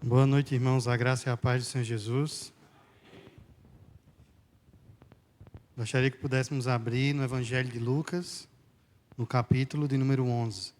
Boa noite, irmãos. A graça e a paz do Senhor Jesus. Gostaria que pudéssemos abrir no Evangelho de Lucas, no capítulo de número 11.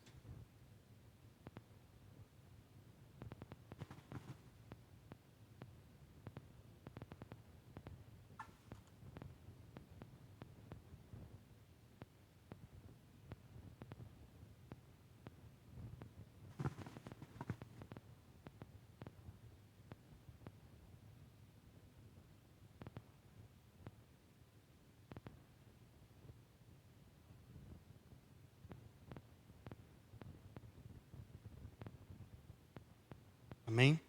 Amém?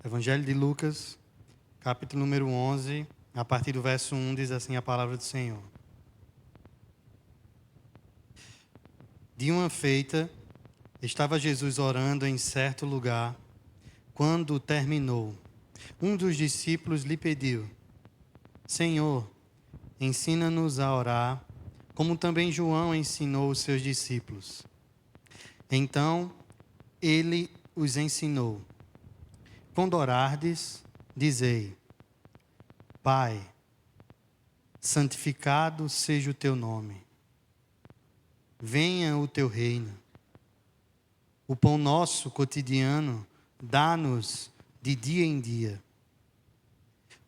Evangelho de Lucas, capítulo número 11, a partir do verso 1, diz assim a palavra do Senhor. De uma feita, estava Jesus orando em certo lugar. Quando terminou, um dos discípulos lhe pediu: Senhor, ensina-nos a orar, como também João ensinou os seus discípulos. Então, ele os ensinou: Quando orardes, dizei: Pai, santificado seja o teu nome. Venha o teu reino. O pão nosso cotidiano dá-nos de dia em dia.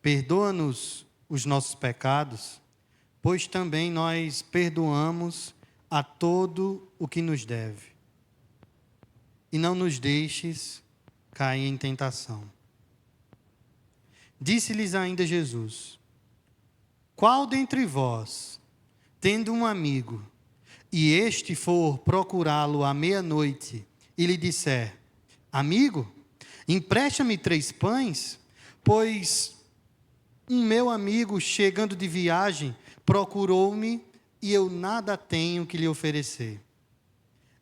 Perdoa-nos os nossos pecados, pois também nós perdoamos a todo o que nos deve. E não nos deixes cair em tentação. Disse-lhes ainda Jesus: Qual dentre vós, tendo um amigo, e este for procurá-lo à meia-noite, e lhe disser: Amigo, empresta-me 3 pães, pois um meu amigo, chegando de viagem, procurou-me, e eu nada tenho que lhe oferecer.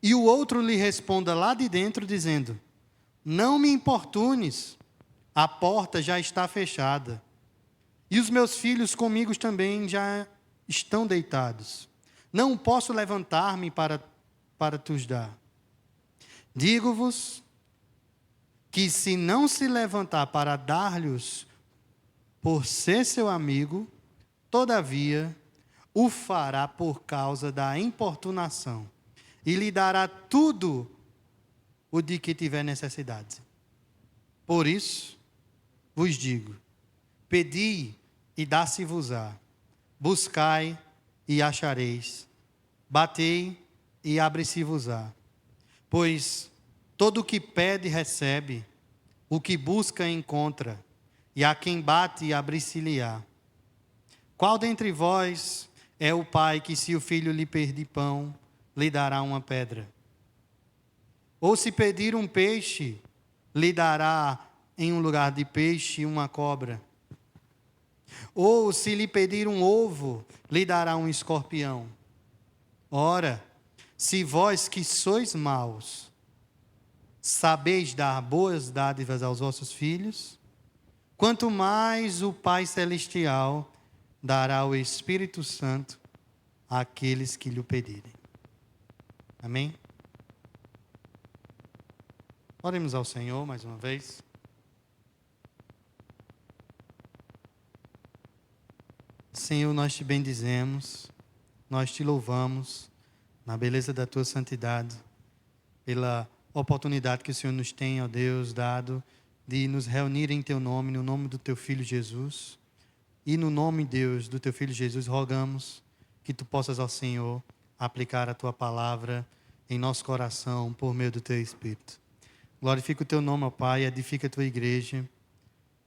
E o outro lhe responda lá de dentro, dizendo: Não me importunes, a porta já está fechada, e os meus filhos comigo também já estão deitados. Não posso levantar-me para te os dar. Digo-vos que se não se levantar para dar-lhes por ser seu amigo, todavia o fará por causa da importunação, e lhe dará tudo o de que tiver necessidade. Por isso vos digo: pedi e dá-se-vos-á, buscai e achareis, batei e abre-se-vos-á. Pois todo o que pede recebe, o que busca encontra, e a quem bate abre-se-lhe-á. Qual dentre vós é o pai que, se o filho lhe pedir pão, lhe dará uma pedra? Ou se pedir um peixe, lhe dará em um lugar de peixe uma cobra? Ou se lhe pedir um ovo, lhe dará um escorpião? Ora, se vós que sois maus, sabeis dar boas dádivas aos vossos filhos, quanto mais o Pai Celestial dará o Espírito Santo àqueles que lhe pedirem. Amém? Oremos ao Senhor mais uma vez. Senhor, nós te bendizemos, nós te louvamos na beleza da tua santidade, pela oportunidade que o Senhor nos tem, ó Deus, dado de nos reunir em teu nome, no nome do teu Filho Jesus. E no nome, Deus, do teu Filho Jesus, rogamos que tu possas, ó Senhor, aplicar a tua palavra em nosso coração por meio do teu Espírito. Glorifica o teu nome, ó Pai, edifica a tua igreja,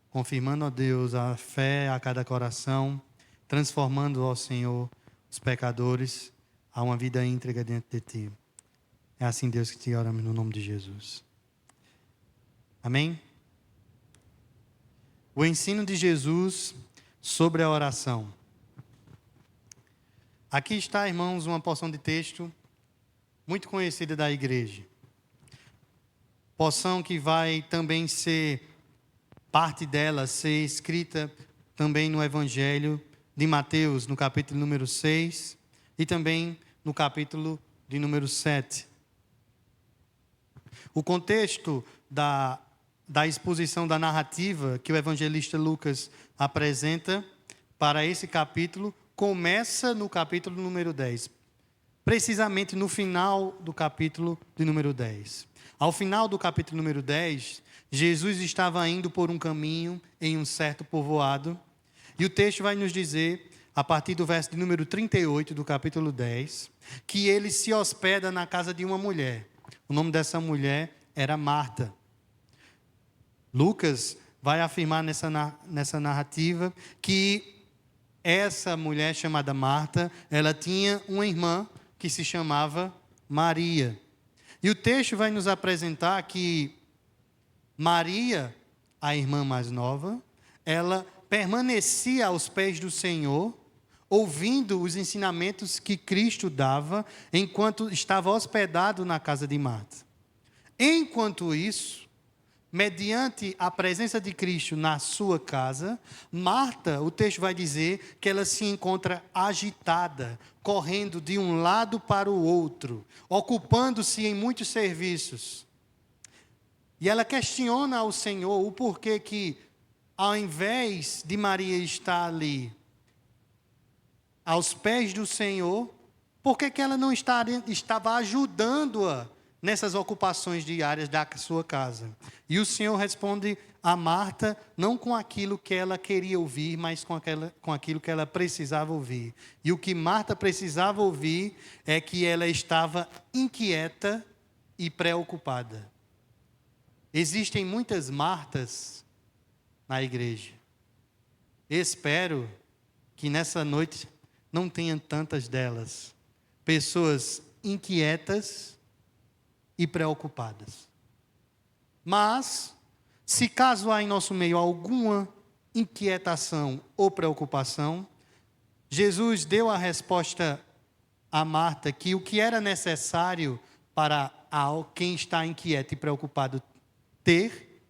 confirmando, ó Deus, a fé a cada coração, transformando, ó Senhor, os pecadores a uma vida íntegra diante de ti. É assim, Deus, que te oramos no nome de Jesus. Amém? O ensino de Jesus sobre a oração. Aqui está, irmãos, uma porção de texto muito conhecida da igreja. Porção que vai também ser, parte dela, ser escrita também no Evangelho de Mateus, no capítulo número 6, e também no capítulo de número 7. O contexto da exposição da narrativa que o evangelista Lucas apresenta para esse capítulo começa no capítulo número 10. Precisamente no final do capítulo de número 10. Ao final do capítulo número 10, Jesus estava indo por um caminho em um certo povoado. E o texto vai nos dizer, a partir do verso de número 38 do capítulo 10, que ele se hospeda na casa de uma mulher. O nome dessa mulher era Marta. Lucas vai afirmar nessa narrativa que essa mulher chamada Marta, ela tinha uma irmã que se chamava Maria. E o texto vai nos apresentar que Maria, a irmã mais nova, ela permanecia aos pés do Senhor, ouvindo os ensinamentos que Cristo dava, enquanto estava hospedado na casa de Marta. Enquanto isso, mediante a presença de Cristo na sua casa, Marta, o texto vai dizer que ela se encontra agitada, correndo de um lado para o outro, ocupando-se em muitos serviços. E ela questiona ao Senhor o porquê que, ao invés de Maria estar ali, aos pés do Senhor, por que ela não estava ajudando-a nessas ocupações diárias da sua casa? E o Senhor responde a Marta, não com aquilo que ela queria ouvir, mas com aquilo que ela precisava ouvir. E o que Marta precisava ouvir é que ela estava inquieta e preocupada. Existem muitas Martas na igreja. Espero que nessa noite não tenha tantas delas. Pessoas inquietas e preocupadas. Mas, se caso há em nosso meio alguma inquietação ou preocupação, Jesus deu a resposta a Marta que o que era necessário para quem está inquieto e preocupado ter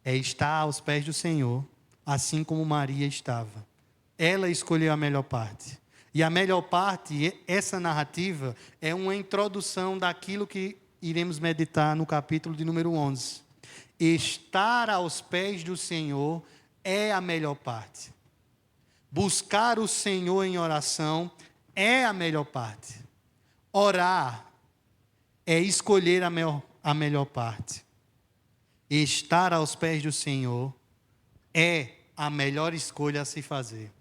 é estar aos pés do Senhor, assim como Maria estava. Ela escolheu a melhor parte. E a melhor parte, essa narrativa, é uma introdução daquilo que iremos meditar no capítulo de número 11. Estar aos pés do Senhor é a melhor parte. Buscar o Senhor em oração é a melhor parte. Orar é escolher a melhor parte. Estar aos pés do Senhor é a melhor escolha a se fazer.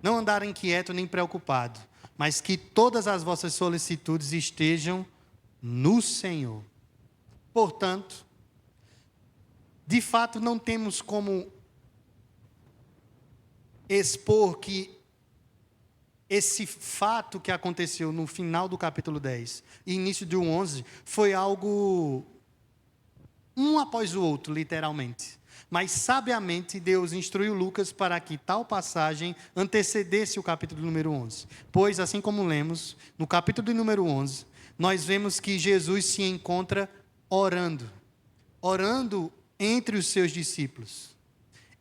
Não andar inquieto nem preocupado, mas que todas as vossas solicitudes estejam no Senhor. Portanto, de fato não temos como expor que esse fato que aconteceu no final do capítulo 10 e início do 11 foi algo um após o outro, literalmente. Mas, sabiamente, Deus instruiu Lucas para que tal passagem antecedesse o capítulo número 11. Pois, assim como lemos, no capítulo número 11, nós vemos que Jesus se encontra orando entre os seus discípulos,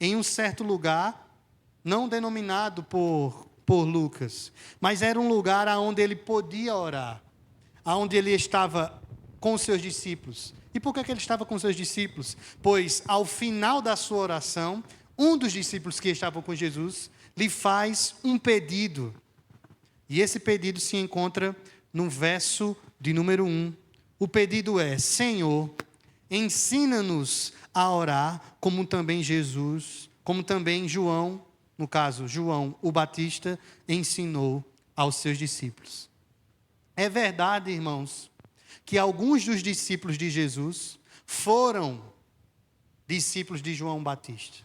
em um certo lugar, não denominado por Lucas, mas era um lugar onde ele podia orar, onde ele estava com os seus discípulos. E por que ele estava com seus discípulos? Pois, ao final da sua oração, um dos discípulos que estavam com Jesus lhe faz um pedido. E esse pedido se encontra no verso de número 1. O pedido é: Senhor, ensina-nos a orar, como também João, no caso, João o Batista, ensinou aos seus discípulos. É verdade, irmãos, que alguns dos discípulos de Jesus foram discípulos de João Batista.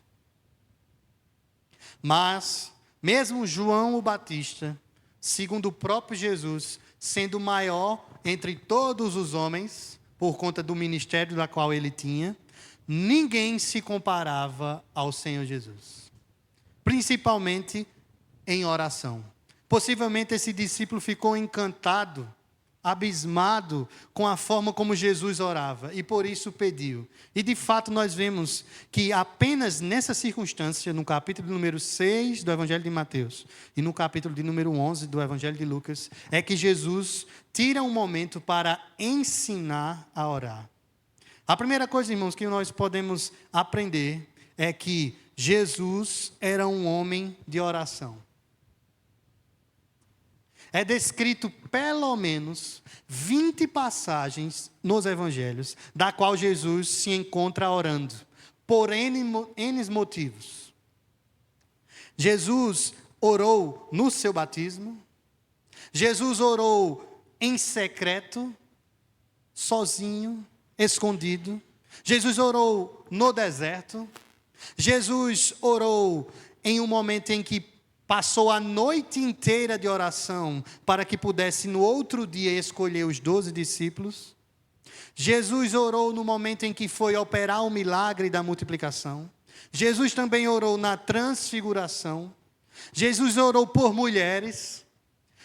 Mas, mesmo João o Batista, segundo o próprio Jesus, sendo maior entre todos os homens, por conta do ministério da qual ele tinha, ninguém se comparava ao Senhor Jesus. Principalmente em oração. Possivelmente esse discípulo ficou encantado, abismado com a forma como Jesus orava e por isso pediu. E de fato nós vemos que apenas nessa circunstância, no capítulo número 6 do Evangelho de Mateus e no capítulo de número 11 do Evangelho de Lucas, é que Jesus tira um momento para ensinar a orar. A primeira coisa, irmãos, que nós podemos aprender é que Jesus era um homem de oração. É descrito pelo menos 20 passagens nos evangelhos, da qual Jesus se encontra orando, por N motivos. Jesus orou no seu batismo, Jesus orou em secreto, sozinho, escondido. Jesus orou no deserto. Jesus orou em um momento em que passou a noite inteira de oração para que pudesse no outro dia escolher os 12 discípulos. Jesus orou no momento em que foi operar o milagre da multiplicação. Jesus também orou na transfiguração. Jesus orou por mulheres.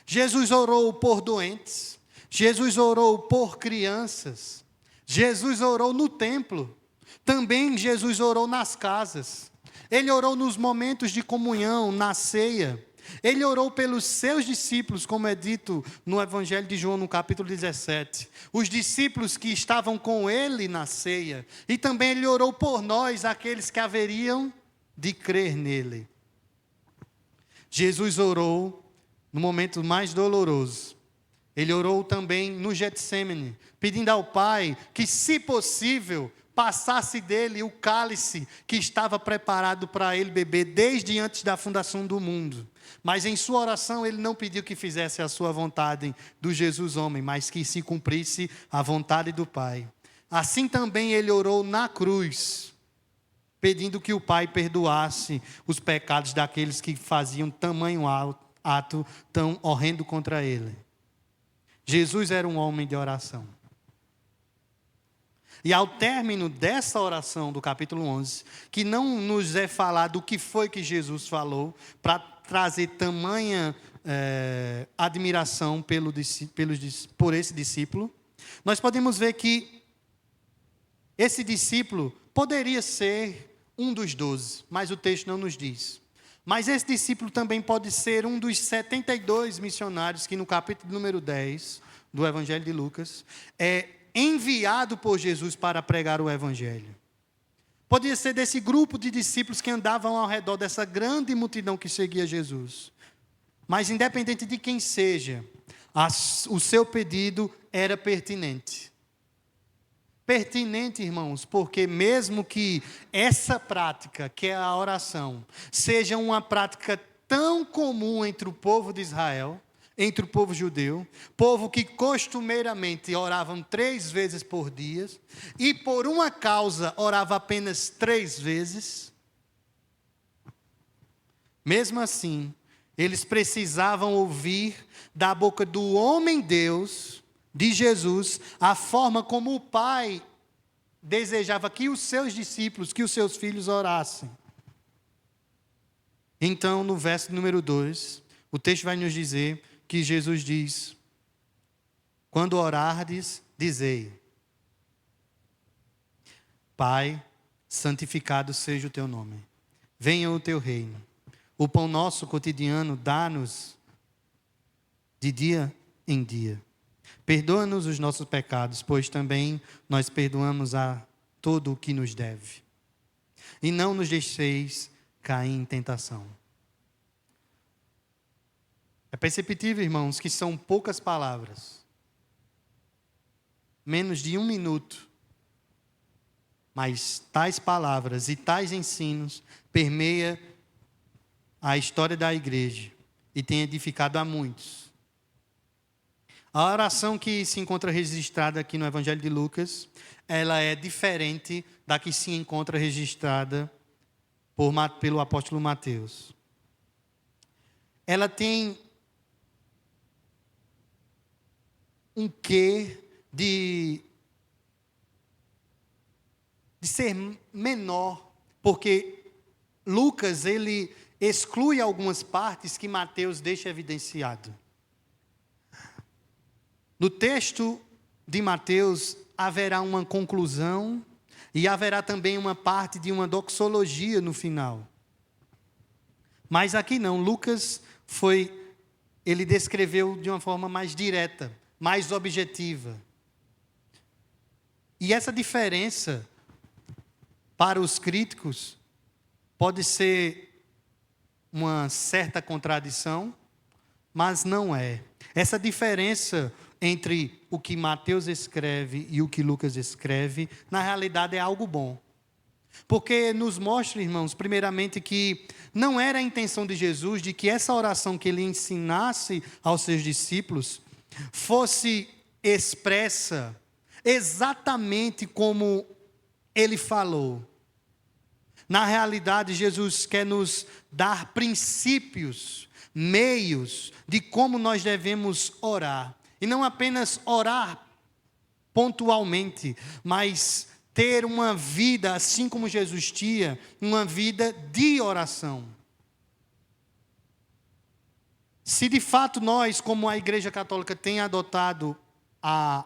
Jesus orou por doentes. Jesus orou por crianças. Jesus orou no templo. Também Jesus orou nas casas. Ele orou nos momentos de comunhão, na ceia. Ele orou pelos seus discípulos, como é dito no Evangelho de João, no capítulo 17. Os discípulos que estavam com ele na ceia. E também ele orou por nós, aqueles que haveriam de crer nele. Jesus orou no momento mais doloroso. Ele orou também no Getsêmani, pedindo ao Pai que, se possível, passasse dele o cálice que estava preparado para ele beber desde antes da fundação do mundo. Mas em sua oração ele não pediu que fizesse a sua vontade do Jesus homem, mas que se cumprisse a vontade do Pai. Assim também ele orou na cruz, pedindo que o Pai perdoasse os pecados daqueles que faziam tamanho ato tão horrendo contra ele. Jesus era um homem de oração. E ao término dessa oração do capítulo 11, que não nos é falado o que foi que Jesus falou, para trazer tamanha admiração por esse discípulo, nós podemos ver que esse discípulo poderia ser um dos 12, mas o texto não nos diz. Mas esse discípulo também pode ser um dos 72 missionários que no capítulo número 10 do Evangelho de Lucas é enviado por Jesus para pregar o Evangelho. Podia ser desse grupo de discípulos que andavam ao redor dessa grande multidão que seguia Jesus. Mas independente de quem seja, o seu pedido era pertinente. Pertinente, irmãos, porque mesmo que essa prática, que é a oração, seja uma prática tão comum entre o povo de Israel, entre o povo judeu, povo que costumeiramente oravam 3 vezes por dia, e por uma causa orava apenas 3 vezes, mesmo assim, eles precisavam ouvir da boca do homem-Deus, de Jesus, a forma como o Pai desejava que os seus discípulos, que os seus filhos orassem. Então, no verso número 2, o texto vai nos dizer que Jesus diz: quando orardes, dizei: Pai, santificado seja o teu nome. Venha o teu reino. O pão nosso cotidiano dá-nos de dia em dia. Perdoa-nos os nossos pecados, pois também nós perdoamos a todo o que nos deve. E não nos deixeis cair em tentação. É perceptível, irmãos, que são poucas palavras. Menos de 1 minuto. Mas tais palavras e tais ensinos permeiam a história da igreja e tem edificado a muitos. A oração que se encontra registrada aqui no Evangelho de Lucas, ela é diferente da que se encontra registrada pelo apóstolo Mateus. Ela tem um quê de ser menor, porque Lucas, ele exclui algumas partes que Mateus deixa evidenciado. No texto de Mateus haverá uma conclusão e haverá também uma parte de uma doxologia no final. Mas aqui não, Lucas ele descreveu de uma forma mais direta, mais objetiva. E essa diferença, para os críticos, pode ser uma certa contradição, mas não é. Essa diferença entre o que Mateus escreve e o que Lucas escreve, na realidade é algo bom. Porque nos mostra, irmãos, primeiramente que não era a intenção de Jesus de que essa oração que ele ensinasse aos seus discípulos fosse expressa exatamente como ele falou. Na realidade, Jesus quer nos dar princípios, meios de como nós devemos orar. E não apenas orar pontualmente, mas ter uma vida, assim como Jesus tinha, uma vida de oração. Se de fato nós, como a Igreja Católica, tem adotado a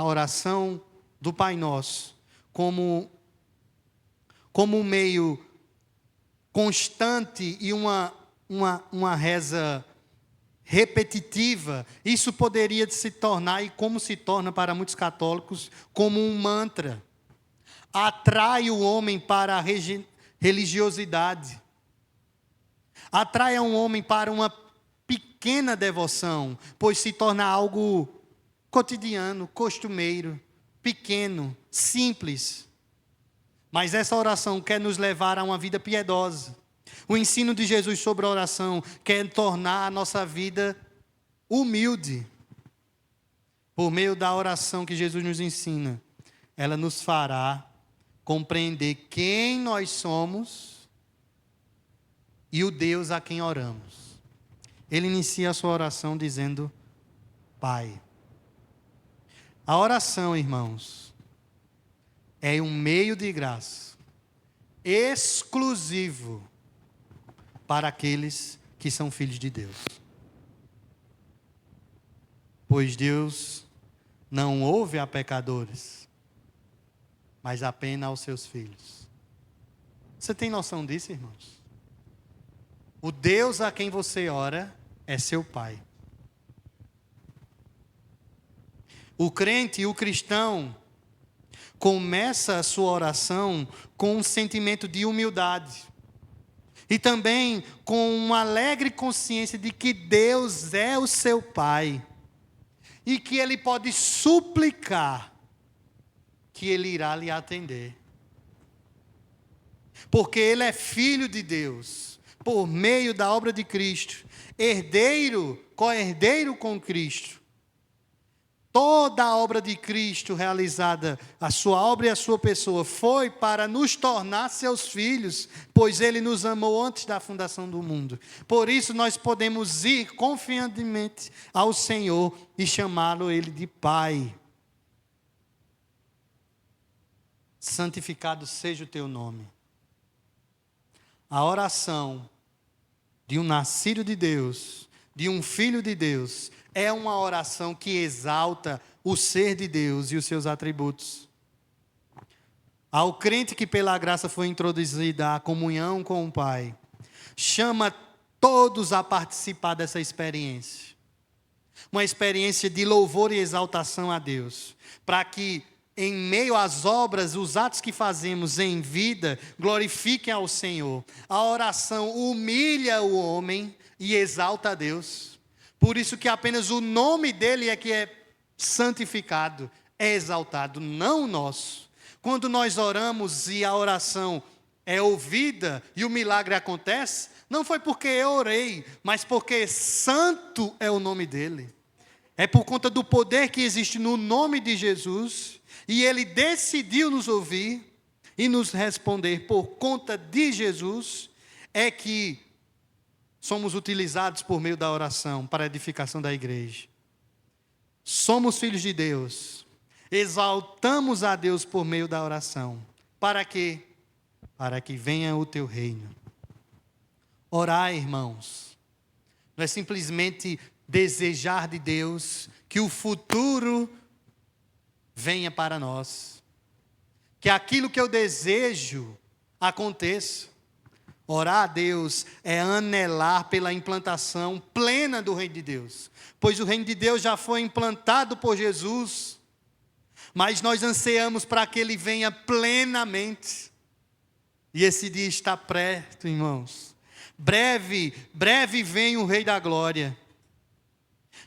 oração do Pai Nosso como um meio constante e uma reza repetitiva, isso poderia se tornar, e como se torna para muitos católicos, como um mantra. Atrai o homem para a religiosidade. Atrai um homem para uma pequena devoção, pois se torna algo cotidiano, costumeiro, pequeno, simples. Mas essa oração quer nos levar a uma vida piedosa. O ensino de Jesus sobre a oração quer tornar a nossa vida humilde. Por meio da oração que Jesus nos ensina, ela nos fará compreender quem nós somos e o Deus a quem oramos. Ele inicia a sua oração dizendo: Pai. A oração, irmãos, é um meio de graça exclusivo para aqueles que são filhos de Deus. Pois Deus não ouve a pecadores, mas apenas aos seus filhos. Você tem noção disso, irmãos? O Deus a quem você ora é seu Pai. O crente, o cristão, começa a sua oração com um sentimento de humildade. E também com uma alegre consciência de que Deus é o seu Pai. E que Ele pode suplicar que Ele irá lhe atender. Porque Ele é filho de Deus, por meio da obra de Cristo, herdeiro, co-herdeiro com Cristo. Toda a obra de Cristo realizada, a sua obra e a sua pessoa, foi para nos tornar seus filhos, pois Ele nos amou antes da fundação do mundo. Por isso nós podemos ir confiantemente ao Senhor e chamá-lo Ele de Pai. Santificado seja o teu nome. A oração de um nascido de Deus, de um filho de Deus, é uma oração que exalta o ser de Deus e os seus atributos. Ao crente que pela graça foi introduzida à comunhão com o Pai, chama todos a participar dessa experiência. Uma experiência de louvor e exaltação a Deus, para que em meio às obras, os atos que fazemos em vida, glorifiquem ao Senhor. A oração humilha o homem e exalta a Deus. Por isso que apenas o nome dele é que é santificado, é exaltado, não o nosso. Quando nós oramos e a oração é ouvida e o milagre acontece, não foi porque eu orei, mas porque santo é o nome dele. É por conta do poder que existe no nome de Jesus, e ele decidiu nos ouvir e nos responder por conta de Jesus, é que somos utilizados por meio da oração para a edificação da igreja. Somos filhos de Deus. Exaltamos a Deus por meio da oração. Para quê? Para que venha o teu reino. Orar, irmãos, não é simplesmente desejar de Deus que o futuro venha para nós. Que aquilo que eu desejo aconteça. Orar a Deus é anelar pela implantação plena do reino de Deus. Pois o reino de Deus já foi implantado por Jesus. mas nós ansiamos para que ele venha plenamente. E esse dia está perto, irmãos. Breve, breve vem o Rei da Glória.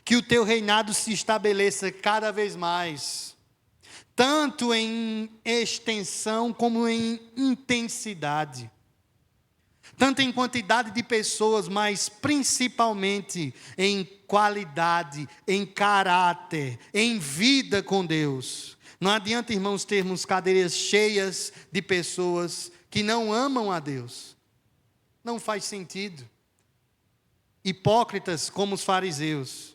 Que o teu reinado se estabeleça cada vez mais, tanto em extensão como em intensidade. Tanto em quantidade de pessoas, mas principalmente em qualidade, em caráter, em vida com Deus. Não adianta, irmãos, termos cadeiras cheias de pessoas que não amam a Deus. Não faz sentido. Hipócritas como os fariseus.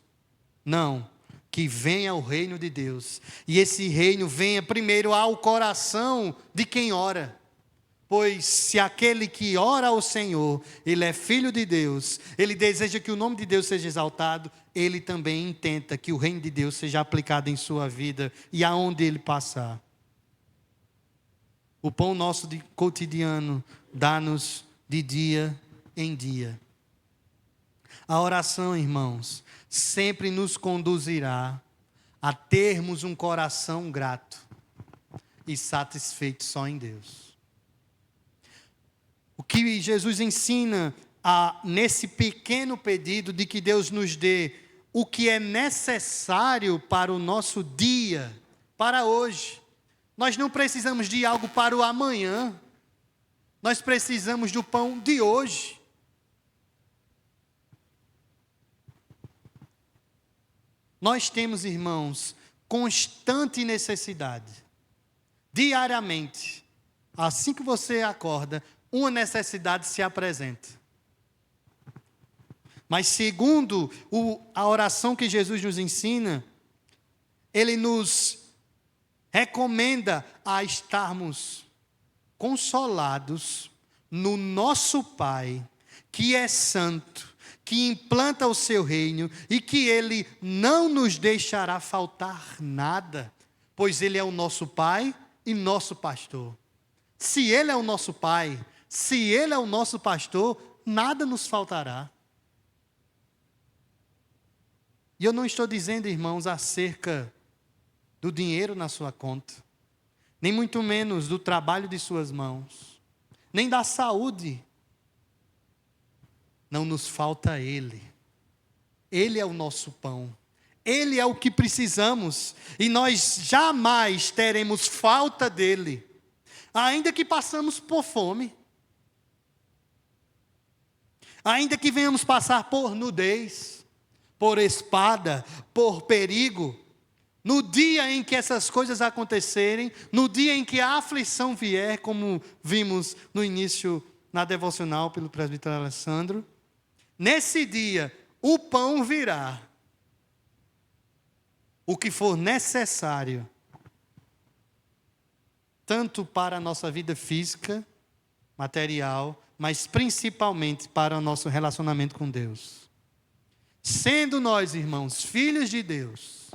Não, que venha o reino de Deus. E esse reino venha primeiro ao coração de quem ora. Pois se aquele que ora ao Senhor, ele é filho de Deus, ele deseja que o nome de Deus seja exaltado, ele também intenta que o reino de Deus seja aplicado em sua vida e aonde ele passar. O pão nosso cotidiano dá-nos de dia em dia. A oração, irmãos, sempre nos conduzirá a termos um coração grato e satisfeito só em Deus. O que Jesus ensina nesse pequeno pedido de que Deus nos dê o que é necessário para o nosso dia, para hoje. Nós não precisamos de algo para o amanhã. Nós precisamos do pão de hoje. Nós temos, irmãos, constante necessidade. Diariamente, assim que você acorda, uma necessidade se apresenta. Mas segundo a oração que Jesus nos ensina, ele nos recomenda a estarmos consolados no nosso Pai, que é santo, que implanta o seu reino e que ele não nos deixará faltar nada, pois ele é o nosso Pai e nosso pastor. Se ele é o nosso Pai, se ele é o nosso pastor, nada nos faltará. E eu não estou dizendo, irmãos, acerca do dinheiro na sua conta, nem muito menos do trabalho de suas mãos, nem da saúde. Não nos falta Ele. Ele é o nosso pão. Ele é o que precisamos. E nós jamais teremos falta dEle, ainda que passamos por fome. Ainda que venhamos passar por nudez, por espada, por perigo, no dia em que essas coisas acontecerem, no dia em que a aflição vier, como vimos no início na devocional pelo presbítero Alessandro, nesse dia o pão virá, o que for necessário, tanto para a nossa vida física, material, mas principalmente para o nosso relacionamento com Deus. Sendo nós, irmãos, filhos de Deus,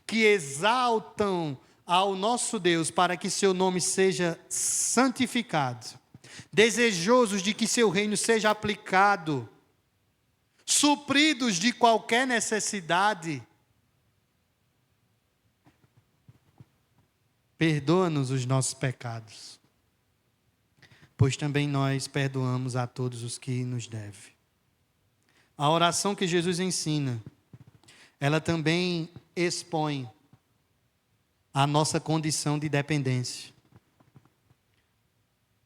que exaltam ao nosso Deus para que seu nome seja santificado, desejosos de que seu reino seja aplicado, supridos de qualquer necessidade, perdoa-nos os nossos pecados, pois também nós perdoamos a todos os que nos devem. A oração que Jesus ensina, ela também expõe a nossa condição de dependência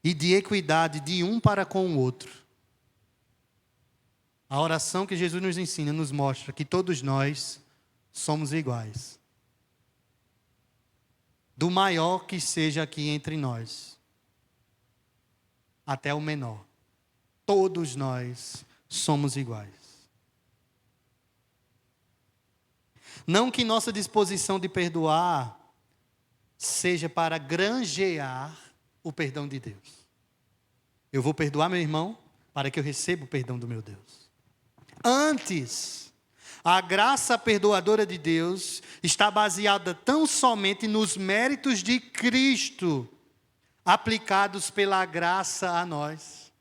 e de equidade de um para com o outro. A oração que Jesus nos ensina nos mostra que todos nós somos iguais. Do maior que seja aqui entre nós, até o menor. Todos nós somos iguais. Não que nossa disposição de perdoar seja para granjear o perdão de Deus. Eu vou perdoar meu irmão para que eu receba o perdão do meu Deus. Antes, a graça perdoadora de Deus está baseada tão somente nos méritos de Cristo, aplicados pela graça a nós.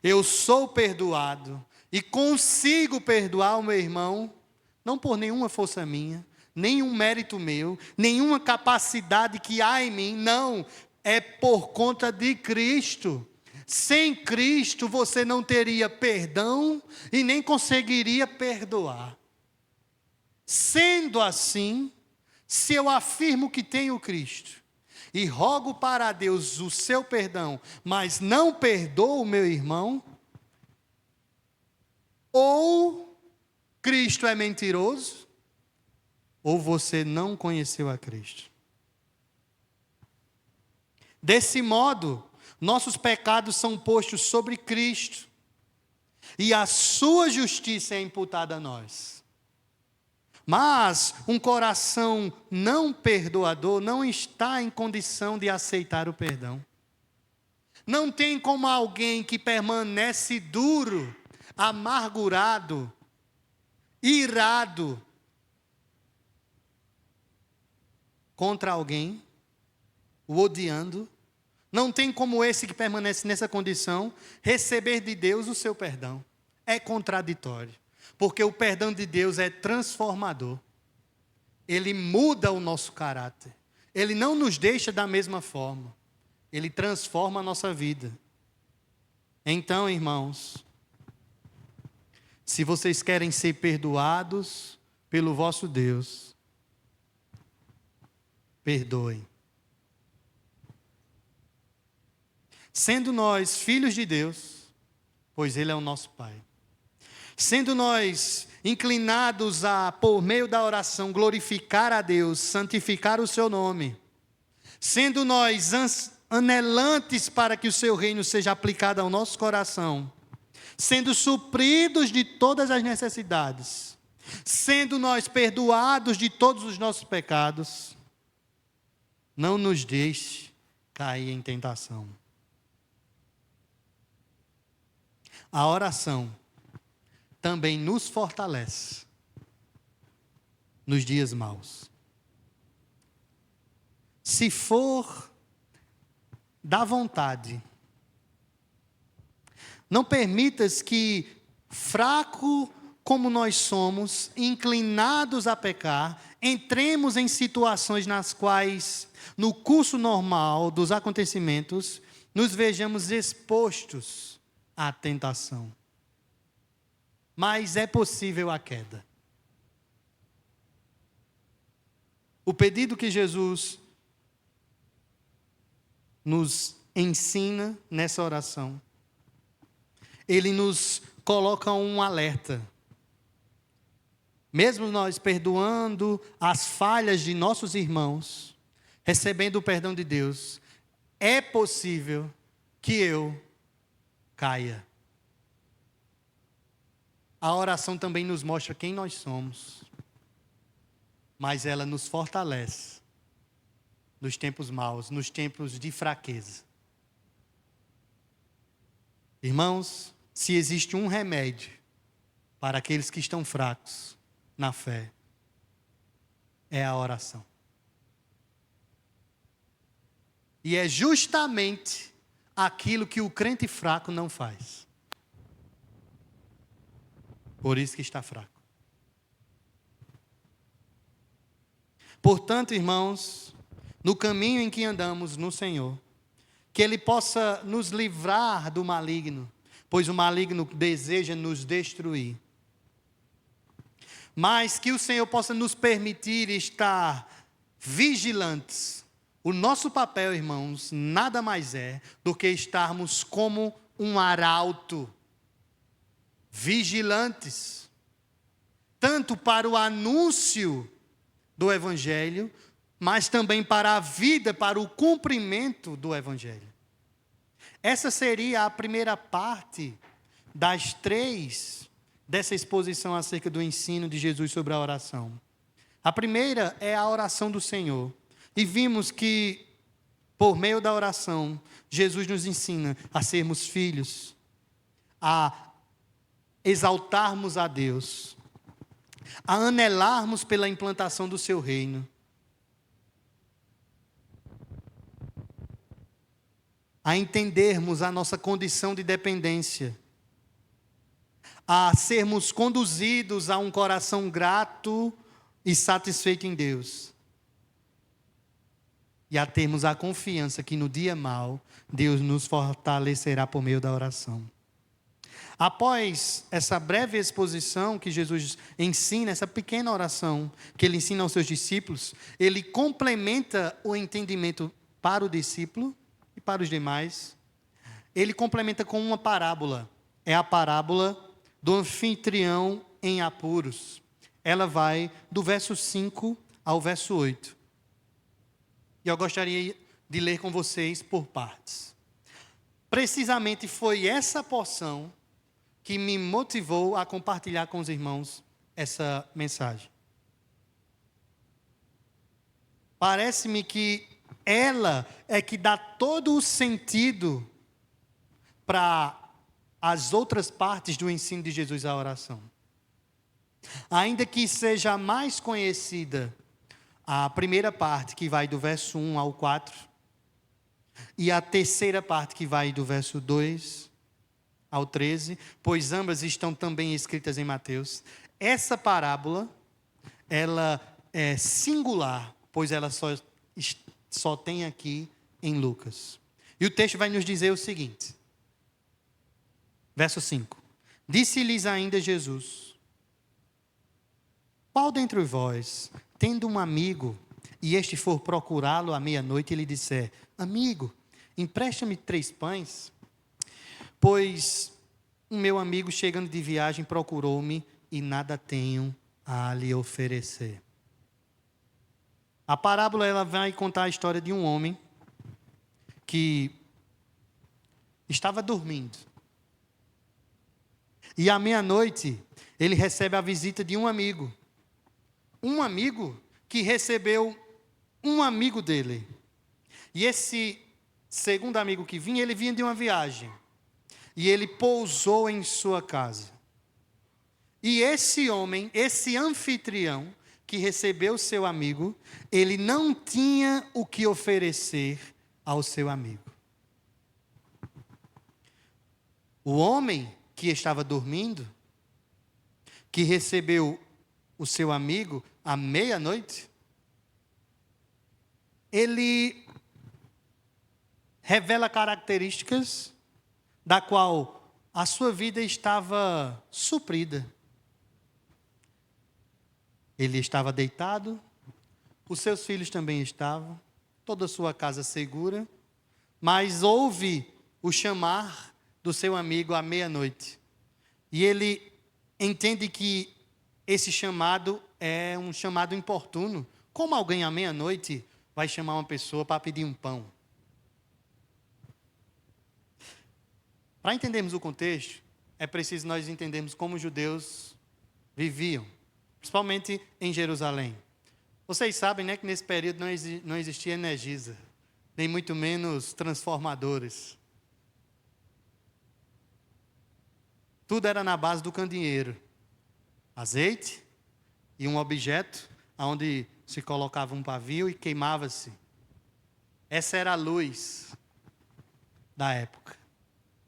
Eu sou perdoado e consigo perdoar o meu irmão, não por nenhuma força minha, nenhum mérito meu, nenhuma capacidade que há em mim, não, é por conta de Cristo. Sem Cristo você não teria perdão e nem conseguiria perdoar. Sendo assim, se eu afirmo que tenho Cristo e rogo para Deus o seu perdão, mas não perdoo o meu irmão, ou Cristo é mentiroso, ou você não conheceu a Cristo. Desse modo, nossos pecados são postos sobre Cristo, e a sua justiça é imputada a nós. Mas um coração não perdoador não está em condição de aceitar o perdão. Não tem como alguém que permanece duro, amargurado, irado contra alguém, o odiando. Não tem como esse que permanece nessa condição receber de Deus o seu perdão. É contraditório. Porque o perdão de Deus é transformador. Ele muda o nosso caráter. Ele não nos deixa da mesma forma. Ele transforma a nossa vida. Então, irmãos, se vocês querem ser perdoados pelo vosso Deus, perdoem. Sendo nós filhos de Deus, pois Ele é o nosso Pai. Sendo nós inclinados a, por meio da oração, glorificar a Deus, santificar o seu nome. Sendo nós anelantes para que o seu reino seja aplicado ao nosso coração. Sendo supridos de todas as necessidades. Sendo nós perdoados de todos os nossos pecados. Não nos deixe cair em tentação. A oração também nos fortalece nos dias maus. Se for da vontade, não permitas que, fraco como nós somos, inclinados a pecar, entremos em situações nas quais, no curso normal dos acontecimentos, nos vejamos expostos à tentação. Mas é possível a queda. O pedido que Jesus nos ensina nessa oração, ele nos coloca um alerta. Mesmo nós perdoando as falhas de nossos irmãos, recebendo o perdão de Deus, é possível que eu caia. A oração também nos mostra quem nós somos, mas ela nos fortalece nos tempos maus, nos tempos de fraqueza. Irmãos, se existe um remédio para aqueles que estão fracos na fé, é a oração. E é justamente aquilo que o crente fraco não faz. Por isso que está fraco. Portanto, irmãos, no caminho em que andamos no Senhor, que Ele possa nos livrar do maligno, pois o maligno deseja nos destruir. Mas que o Senhor possa nos permitir estar vigilantes. O nosso papel, irmãos, nada mais é do que estarmos como um arauto, vigilantes, tanto para o anúncio do Evangelho, mas também para a vida, para o cumprimento do Evangelho. Essa seria a primeira parte das 3 dessa exposição acerca do ensino de Jesus sobre a oração. A primeira é a oração do Senhor. E vimos que, por meio da oração, Jesus nos ensina a sermos filhos, a exaltarmos a Deus, a anelarmos pela implantação do seu reino, a entendermos a nossa condição de dependência, a sermos conduzidos a um coração grato e satisfeito em Deus. E a termos a confiança que no dia mau, Deus nos fortalecerá por meio da oração. Após essa breve exposição que Jesus ensina, essa pequena oração que ele ensina aos seus discípulos, ele complementa o entendimento para o discípulo e para os demais. Ele complementa com uma parábola. É a parábola do anfitrião em apuros. Ela vai do verso 5 ao verso 8. E eu gostaria de ler com vocês por partes. Precisamente foi essa porção que me motivou a compartilhar com os irmãos essa mensagem. Parece-me que ela é que dá todo o sentido para as outras partes do ensino de Jesus à oração. Ainda que seja mais conhecida a primeira parte, que vai do verso 1 ao 4, e a terceira parte, que vai do verso 2 ao 13, pois ambas estão também escritas em Mateus. Essa parábola, ela é singular, pois ela só tem aqui em Lucas. E o texto vai nos dizer o seguinte, verso 5. Disse-lhes ainda Jesus: qual dentre vós, tendo um amigo, e este for procurá-lo à meia-noite, e lhe disser: amigo, empresta-me 3 pães, pois o meu amigo, chegando de viagem, procurou-me e nada tenho a lhe oferecer. A parábola ela vai contar a história de um homem que estava dormindo. E à meia-noite, ele recebe a visita de um amigo. Um amigo que recebeu um amigo dele. E esse segundo amigo que vinha, ele vinha de uma viagem. E ele pousou em sua casa. E esse homem, esse anfitrião que recebeu seu amigo, ele não tinha o que oferecer ao seu amigo. O homem que estava dormindo, que recebeu o seu amigo à meia-noite, ele revela características da qual a sua vida estava suprida. Ele estava deitado, os seus filhos também estavam, toda a sua casa segura, mas ouve o chamar do seu amigo à meia-noite. E ele entende que esse chamado é um chamado importuno. Como alguém à meia-noite vai chamar uma pessoa para pedir um pão? Para entendermos o contexto, é preciso nós entendermos como os judeus viviam, principalmente em Jerusalém. Vocês sabem, né, que nesse período não existia Energisa, nem muito menos transformadores. Tudo era na base do candeeiro. Azeite e um objeto onde se colocava um pavio e queimava-se. Essa era a luz da época.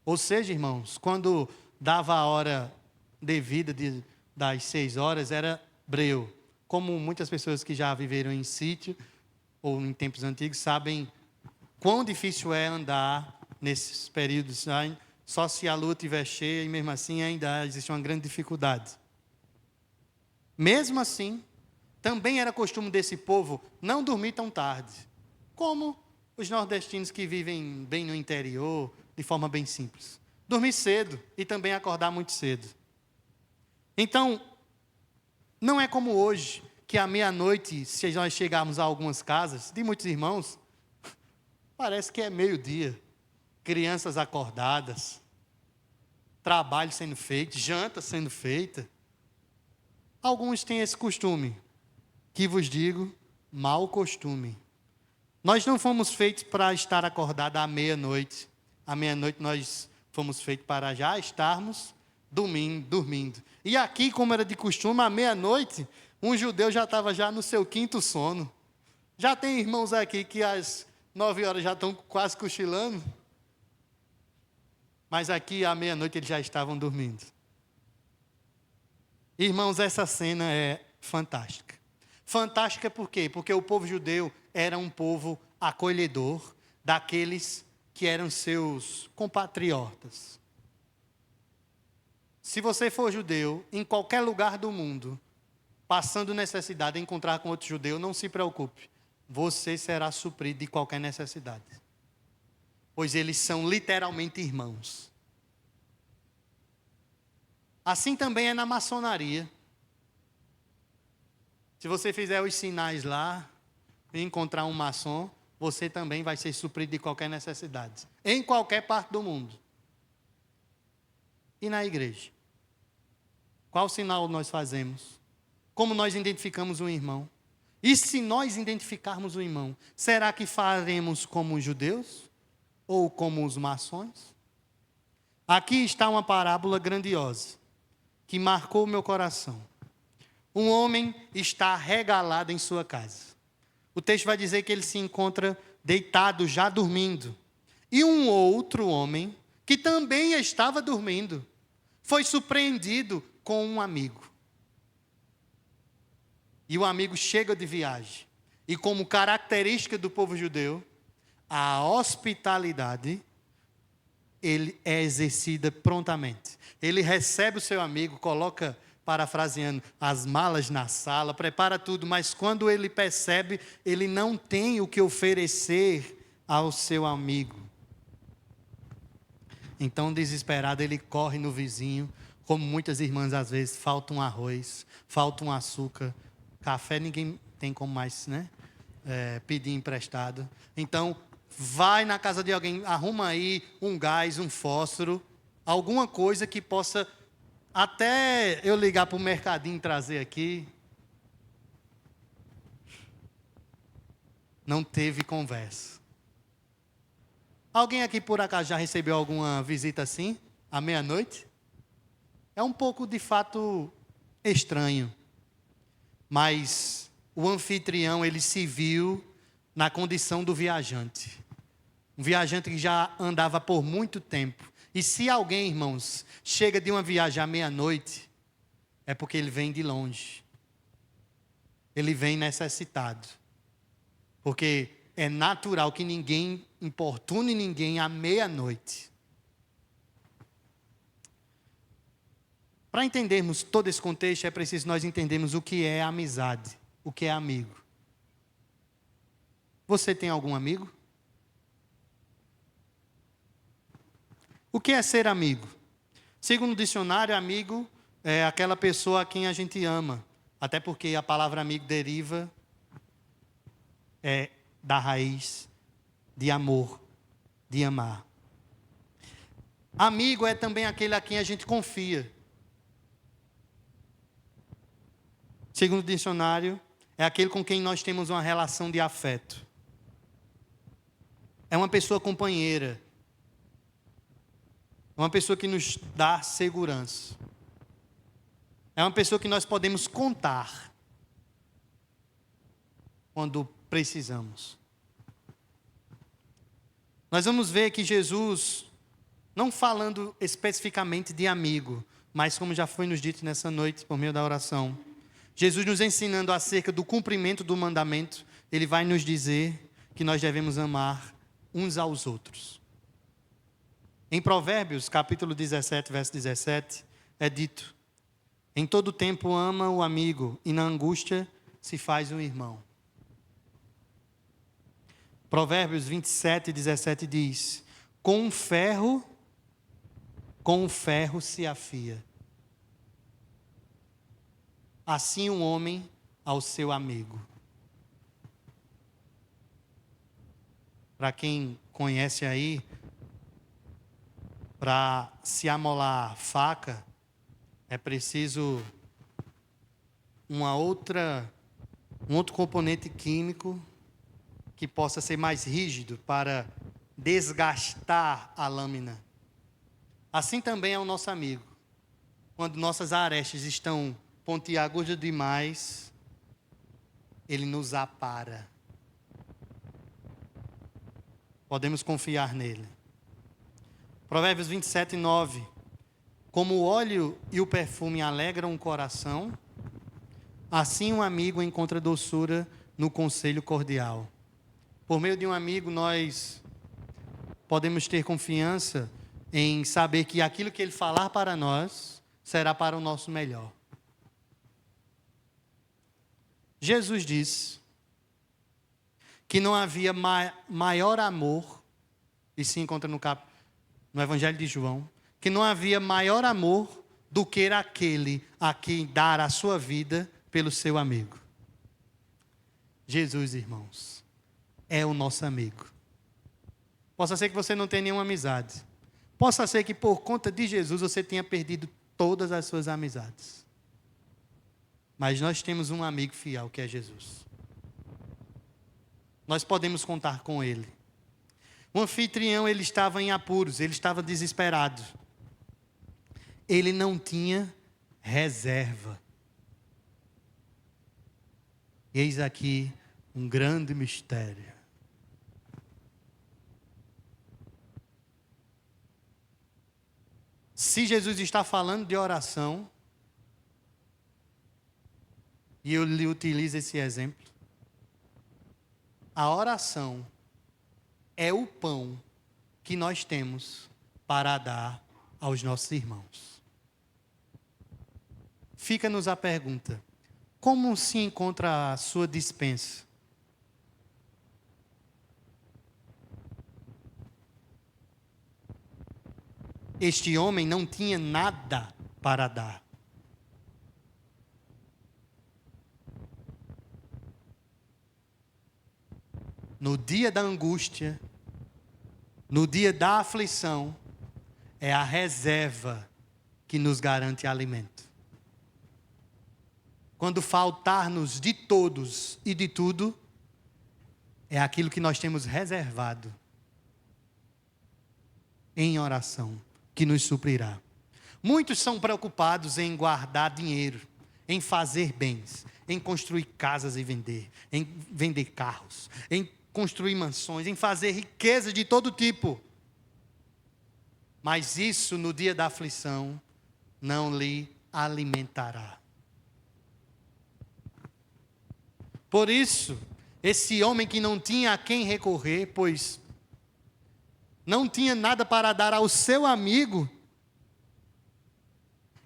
Ou seja, irmãos, quando dava a hora devida das 6 horas, era breu. Como muitas pessoas que já viveram em sítio ou em tempos antigos sabem quão difícil é andar nesses períodos. Só se a lua estiver cheia e mesmo assim ainda existe uma grande dificuldade. Mesmo assim, também era costume desse povo não dormir tão tarde, como os nordestinos que vivem bem no interior, de forma bem simples. Dormir cedo e também acordar muito cedo. Então, não é como hoje, que à meia-noite, se nós chegarmos a algumas casas, de muitos irmãos, parece que é meio-dia. Crianças acordadas, trabalho sendo feito, janta sendo feita. Alguns têm esse costume, que vos digo, mau costume. Nós não fomos feitos para estar acordados à meia-noite. À meia-noite nós fomos feitos para já estarmos dormindo. E aqui, como era de costume, à meia-noite, um judeu já estava já no seu 5º sono. Já tem irmãos aqui que às 9 horas já estão quase cochilando. Mas aqui à meia-noite eles já estavam dormindo. Irmãos, essa cena é fantástica. Fantástica por quê? Porque o povo judeu era um povo acolhedor daqueles que eram seus compatriotas. Se você for judeu, em qualquer lugar do mundo, passando necessidade, encontrar com outro judeu, não se preocupe. Você será suprido de qualquer necessidade. Pois eles são literalmente irmãos. Assim também é na maçonaria. Se você fizer os sinais lá e encontrar um maçom, você também vai ser suprido de qualquer necessidade. Em qualquer parte do mundo. E na igreja? Qual sinal nós fazemos? Como nós identificamos um irmão? E se nós identificarmos um irmão, será que faremos como os judeus? Ou como os maçons? Aqui está uma parábola grandiosa, que marcou o meu coração. Um homem está regalado em sua casa. O texto vai dizer que ele se encontra deitado, já dormindo. E um outro homem, que também estava dormindo, foi surpreendido com um amigo. E o amigo chega de viagem. E como característica do povo judeu, a hospitalidade, ele é exercida prontamente. Ele recebe o seu amigo, coloca, parafraseando, as malas na sala, prepara tudo, mas quando ele percebe, ele não tem o que oferecer ao seu amigo. Então, desesperado, ele corre no vizinho, como muitas irmãs às vezes, falta um arroz, falta um açúcar, café ninguém tem como mais, né? Pedir emprestado. Então, vai na casa de alguém, arruma aí um gás, um fósforo, alguma coisa que possa, até eu ligar para o mercadinho e trazer aqui. Não teve conversa. Alguém aqui por acaso já recebeu alguma visita assim, à meia-noite? É um pouco, de fato, estranho. Mas o anfitrião, ele se viu na condição do viajante. Um viajante que já andava por muito tempo. E se alguém, irmãos, chega de uma viagem à meia-noite, é porque ele vem de longe. Ele vem necessitado. Porque é natural que ninguém importune ninguém à meia-noite. Para entendermos todo esse contexto, é preciso nós entendermos o que é amizade, o que é amigo. Você tem algum amigo? O que é ser amigo? Segundo o dicionário, amigo é aquela pessoa a quem a gente ama. Até porque a palavra amigo deriva da raiz de amor, de amar. Amigo é também aquele a quem a gente confia. Segundo o dicionário, é aquele com quem nós temos uma relação de afeto. É uma pessoa companheira. É uma pessoa que nos dá segurança. É uma pessoa que nós podemos contar quando precisamos. Nós vamos ver que Jesus, não falando especificamente de amigo, mas como já foi nos dito nessa noite por meio da oração, Jesus nos ensinando acerca do cumprimento do mandamento, ele vai nos dizer que nós devemos amar uns aos outros. Em Provérbios, capítulo 17, verso 17, é dito: em todo tempo ama o amigo, e na angústia se faz um irmão. Provérbios 27, 17 diz: com o ferro se afia. Assim um homem ao seu amigo. Para quem conhece aí, para se amolar faca, é preciso um outro componente químico que possa ser mais rígido para desgastar a lâmina. Assim também é o nosso amigo. Quando nossas arestas estão pontiagudas demais, ele nos apara. Podemos confiar nele. Provérbios 27, 9. Como o óleo e o perfume alegram o coração, assim um amigo encontra doçura no conselho cordial. Por meio de um amigo, nós podemos ter confiança em saber que aquilo que ele falar para nós será para o nosso melhor. Jesus disse que não havia maior amor, e se encontra no Evangelho de João, que não havia maior amor do que aquele a quem dar a sua vida pelo seu amigo. Jesus, irmãos, é o nosso amigo. Possa ser que você não tenha nenhuma amizade. Possa ser que por conta de Jesus você tenha perdido todas as suas amizades. Mas nós temos um amigo fiel que é Jesus. Nós podemos contar com ele. O anfitrião, ele estava em apuros, ele estava desesperado. Ele não tinha reserva. Eis aqui um grande mistério. Se Jesus está falando de oração, e eu lhe utilizo esse exemplo, a oração é o pão que nós temos para dar aos nossos irmãos. Fica-nos a pergunta: como se encontra a sua despensa? Este homem não tinha nada para dar. No dia da angústia, no dia da aflição, é a reserva que nos garante alimento. Quando faltar-nos de todos e de tudo, é aquilo que nós temos reservado em oração, que nos suprirá. Muitos são preocupados em guardar dinheiro, em fazer bens, em construir casas e vender, em vender carros, em construir mansões, em fazer riqueza de todo tipo. Mas isso no dia da aflição não lhe alimentará. Por isso, esse homem que não tinha a quem recorrer, pois não tinha nada para dar ao seu amigo,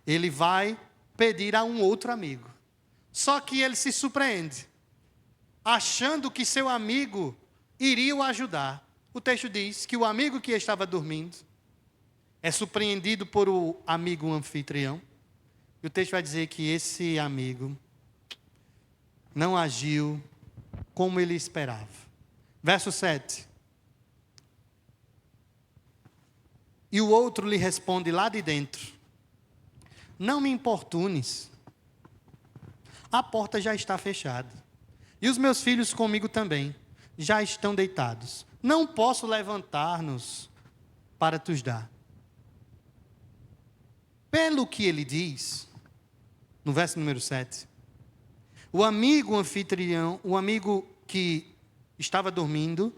ele vai pedir a um outro amigo. Só que ele se surpreende, achando que seu amigo iria o ajudar. O texto diz que o amigo que estava dormindo é surpreendido por o amigo anfitrião. E o texto vai dizer que esse amigo não agiu como ele esperava. Verso 7. E o outro lhe responde lá de dentro: não me importunes, a porta já está fechada, e os meus filhos comigo também já estão deitados. Não posso levantar-nos para te dar. Pelo que ele diz, no verso número 7, o amigo anfitrião, o amigo que estava dormindo,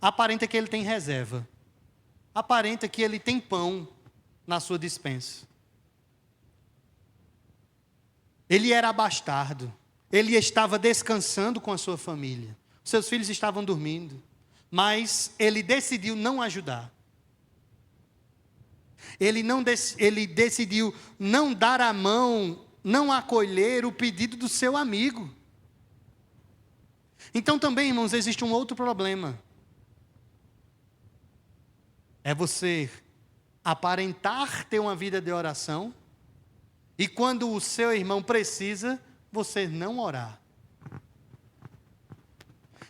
aparenta que ele tem reserva. Aparenta que ele tem pão na sua despensa. Ele era bastardo. Ele estava descansando com a sua família. Seus filhos estavam dormindo. Mas ele decidiu não ajudar. Ele decidiu não dar a mão, não acolher o pedido do seu amigo. Então também, irmãos, existe um outro problema. É você aparentar ter uma vida de oração e quando o seu irmão precisa, você não orar.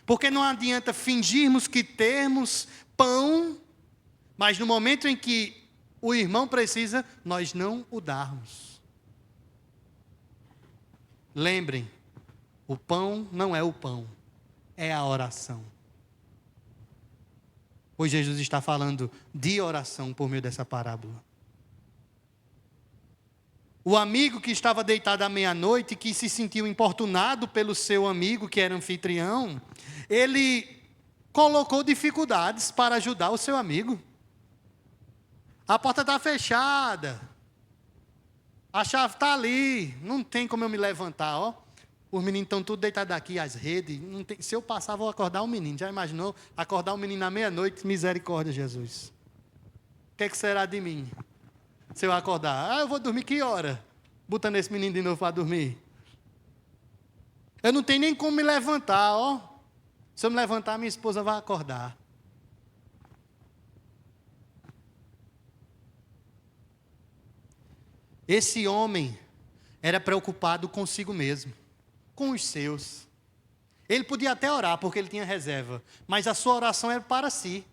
Porque não adianta fingirmos que temos pão, mas no momento em que o irmão precisa, nós não o darmos. Lembrem, o pão não é o pão, é a oração. Pois Jesus está falando de oração por meio dessa parábola. O amigo que estava deitado à meia-noite, que se sentiu importunado pelo seu amigo, que era anfitrião, ele colocou dificuldades para ajudar o seu amigo. A porta está fechada, a chave está ali, não tem como eu me levantar, ó. Os meninos estão tudo deitados aqui, as redes. Não tem, se eu passar, vou acordar um menino. Já imaginou? Acordar um menino na meia-noite? Misericórdia, Jesus. O que será de mim? Se eu acordar, eu vou dormir que hora? Botando esse menino de novo para dormir. Eu não tenho nem como me levantar, ó. Se eu me levantar, minha esposa vai acordar. Esse homem era preocupado consigo mesmo, com os seus. Ele podia até orar, porque ele tinha reserva, mas a sua oração era para si.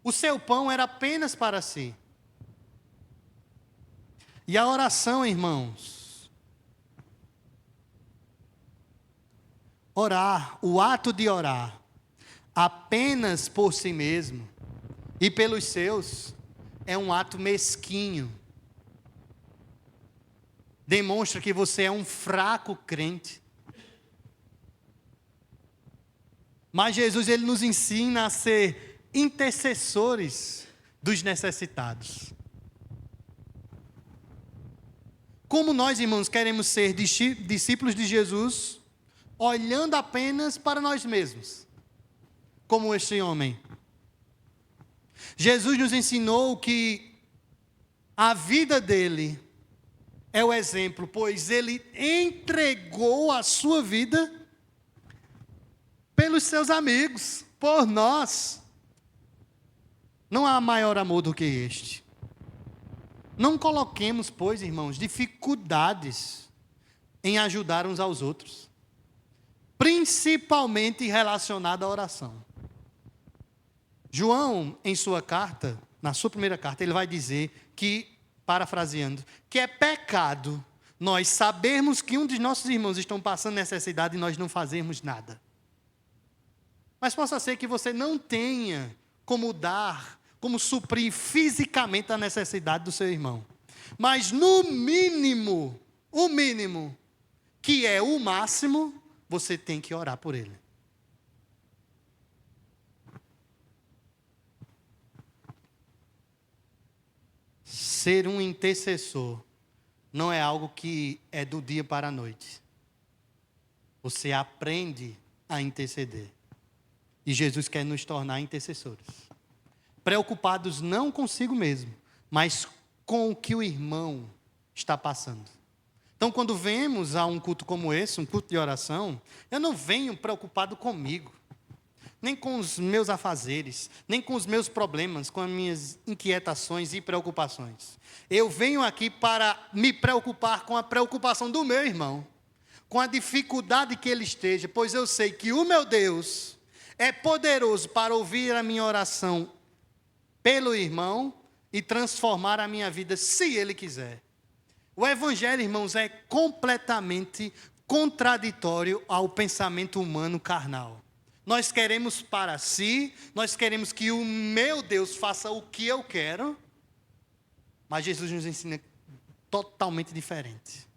O seu pão era apenas para si. E a oração, irmãos, orar, o ato de orar, apenas por si mesmo e pelos seus, é um ato mesquinho. Demonstra que você é um fraco crente. Mas Jesus, ele nos ensina a ser intercessores dos necessitados. Como nós, irmãos, queremos ser discípulos de Jesus, olhando apenas para nós mesmos, como este homem. Jesus nos ensinou que a vida dele é o exemplo, pois ele entregou a sua vida pelos seus amigos, por nós. Não há maior amor do que este. Não coloquemos, pois, irmãos, dificuldades em ajudar uns aos outros, principalmente relacionado à oração. João, em sua carta, na sua primeira carta, ele vai dizer que, parafraseando, que é pecado nós sabermos que um dos nossos irmãos estão passando necessidade e nós não fazermos nada. Mas possa ser que você não tenha como dar, como suprir fisicamente a necessidade do seu irmão. Mas no mínimo, o mínimo, que é o máximo, você tem que orar por ele. Ser um intercessor não é algo que é do dia para a noite. Você aprende a interceder. E Jesus quer nos tornar intercessores. Preocupados não consigo mesmo, mas com o que o irmão está passando. Então, quando vemos a um culto como esse, um culto de oração, eu não venho preocupado comigo, nem com os meus afazeres, nem com os meus problemas, com as minhas inquietações e preocupações. Eu venho aqui para me preocupar com a preocupação do meu irmão, com a dificuldade que ele esteja, pois eu sei que o meu Deus é poderoso para ouvir a minha oração pelo irmão e transformar a minha vida, se ele quiser. O evangelho, irmãos, é completamente contraditório ao pensamento humano carnal. Nós queremos para si, nós queremos que o meu Deus faça o que eu quero, mas Jesus nos ensina totalmente diferente.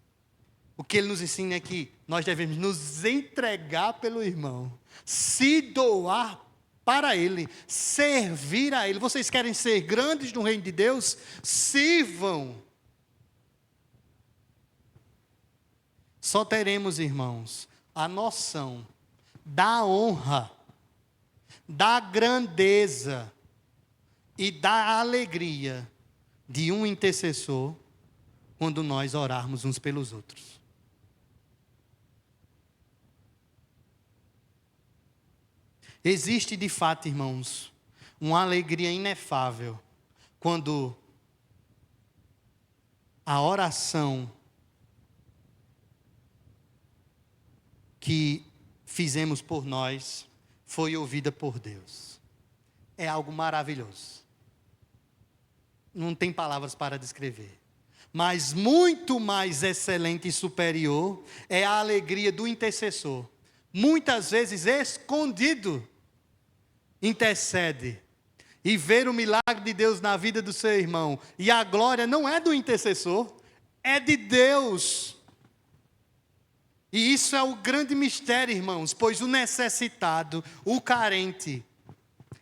O que ele nos ensina é que nós devemos nos entregar pelo irmão, se doar para ele, servir a ele. Vocês querem ser grandes no reino de Deus? Sirvam. Só teremos, irmãos, a noção da honra, da grandeza e da alegria de um intercessor quando nós orarmos uns pelos outros. Existe de fato, irmãos, uma alegria inefável quando a oração que fizemos por nós foi ouvida por Deus. É algo maravilhoso. Não tem palavras para descrever. Mas muito mais excelente e superior é a alegria do intercessor. Muitas vezes escondido, intercede. E ver o milagre de Deus na vida do seu irmão. E a glória não é do intercessor, é de Deus. E isso é o grande mistério, irmãos, pois o necessitado, o carente,